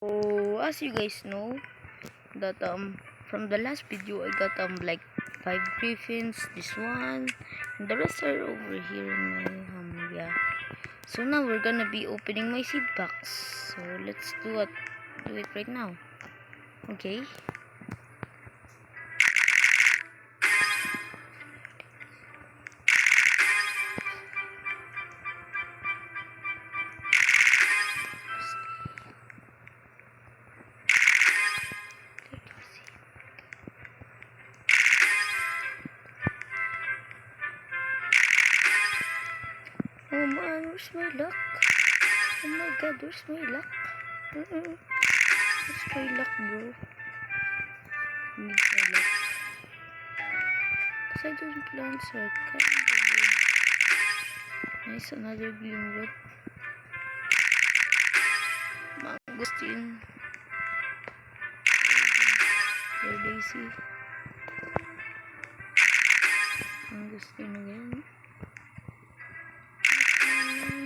So as you guys know that from the last video I got like 5 griffins, this one, and the rest are over here in my yeah. So now we're gonna be opening my seed box. So let's do it right now. Okay. Oh man, where's my luck? Oh my god, where's my luck? Where's my luck, bro? Need my luck. Cause I don't plan, so I can't. Nice, another Glimroot. Mangosteen. Where Daisy? Mangosteen again.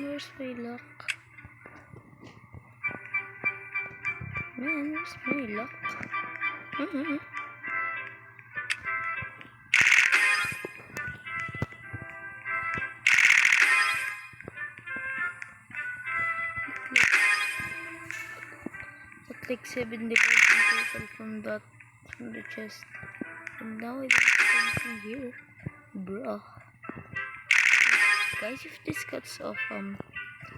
Where's my luck? Man, where's my luck? Got like 70% total from the chest. And now I don't have anything here. Bruh. Guys, if this cuts off,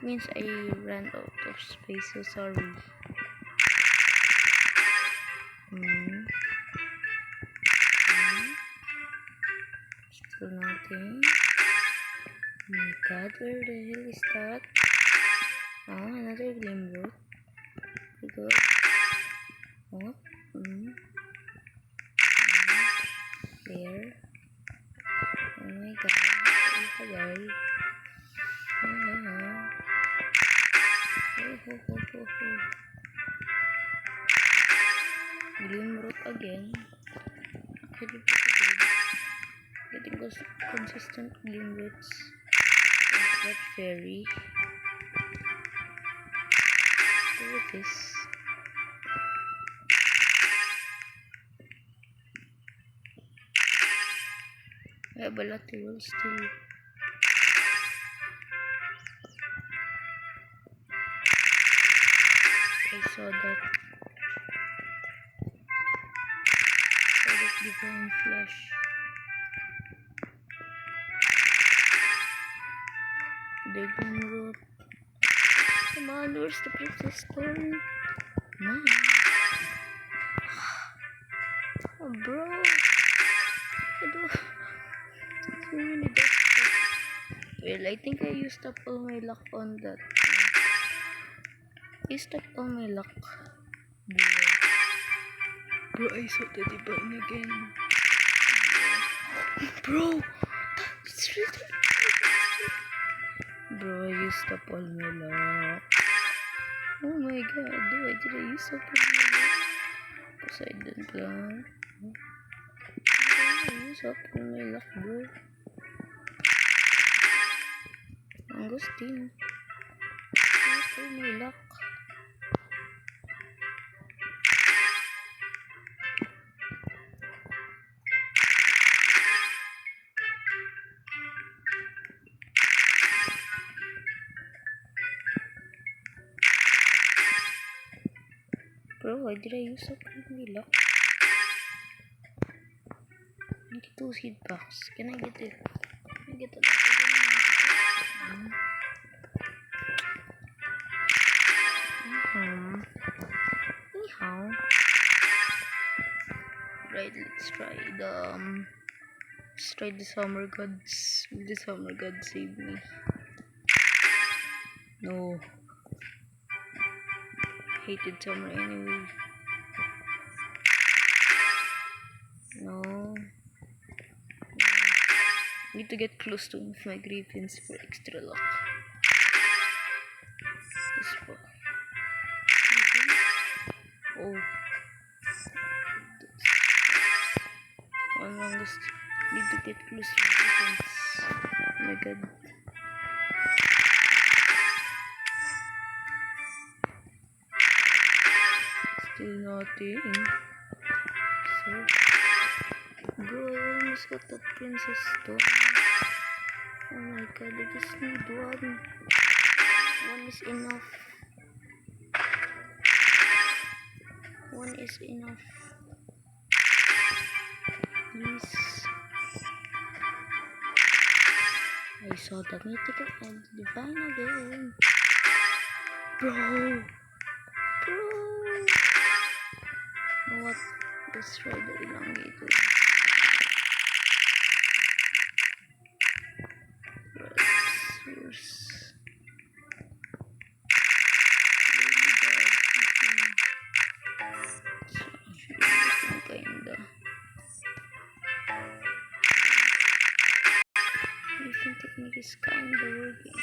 means I ran out of space, so sorry. Still nothing. Oh my god, where the hell is that? Oh, another Glimroot. Good. Oh, there. Oh my god, there's a guy. Glimroot again. Actually pretty good. Getting consistent Glimroots. That fairy. Look at this. I have a lot to roll still. I saw that. Divine Flash. The Glimroot. Come on, where's the Princess Stone? Come on. Oh, bro. So many dust. Well, I think I used up all my luck on that. Used up all my luck. Bro, I saw the Divine again. Bro, that's really. Bro, I used up all my luck. Oh my god, why did I use up all my luck? Because I didn't plan. I use up all my luck, bro. Mangosteen. I used all my luck. Bro, why did I use up all my luck? 92 seed packs. Can I get it? Can I get a lot Anyhow. Right, let's try the Summer Gods. Will the Summer Gods save me? No. Hated summer anyway. No. Need to get close to my griffins for extra luck. This for oh. One longest. Need to get close to my griffins. Oh my god. Still nothing. So good. I almost got that princess stone. Oh my god, I just need one. One is enough. One is enough. Please. I saw the mythical and divine again. Bro! You know what? Let's try the elongated. Source. Kinda. Different technique is kinda working.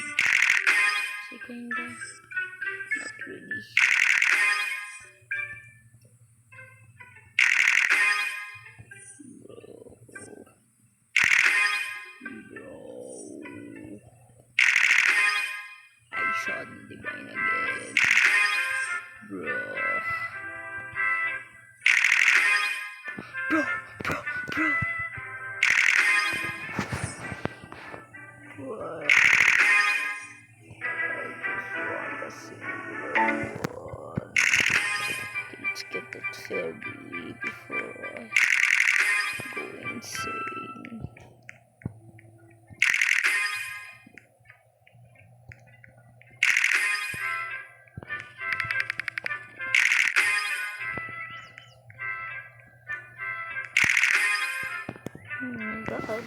So kinda not really. Bro. I saw the divine again. Bro. What? I just want a single one. Let's get that fairly before I go insane. Oh my god.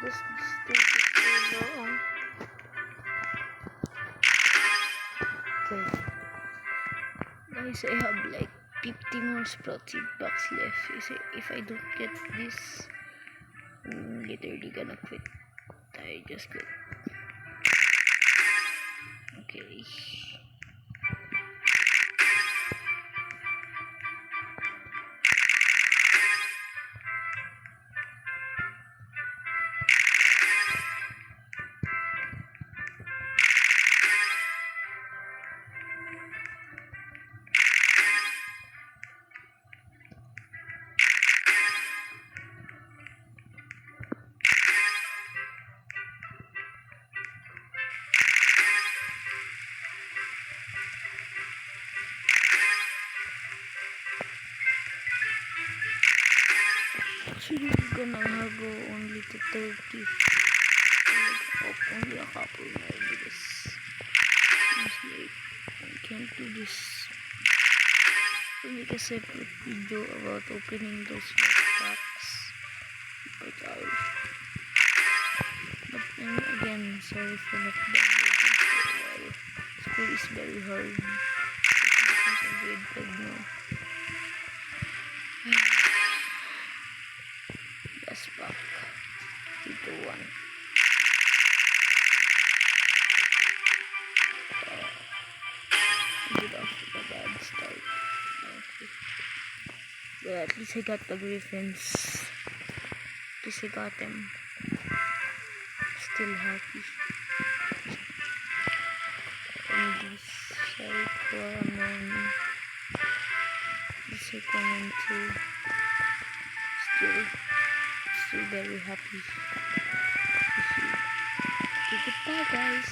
This is so long. Okay. Guys, I have like 50 more sprout seed packs left. If I don't get this, I'm literally gonna quit. I just quit. Okay. Actually, we're gonna go only to 30. Only a couple more because it's late. I can't do this. I'll make a separate video about opening those packs. But then again, sorry for not downloading for a while. School is very hard. I'm grade 5 now. Last pack. 3 to 1. Get off the bad start. Okay. But at least I got the griffins. At least I got them. Still happy. And this Saikwaman. This Saikwaman too. Still very happy. Okay, goodbye guys.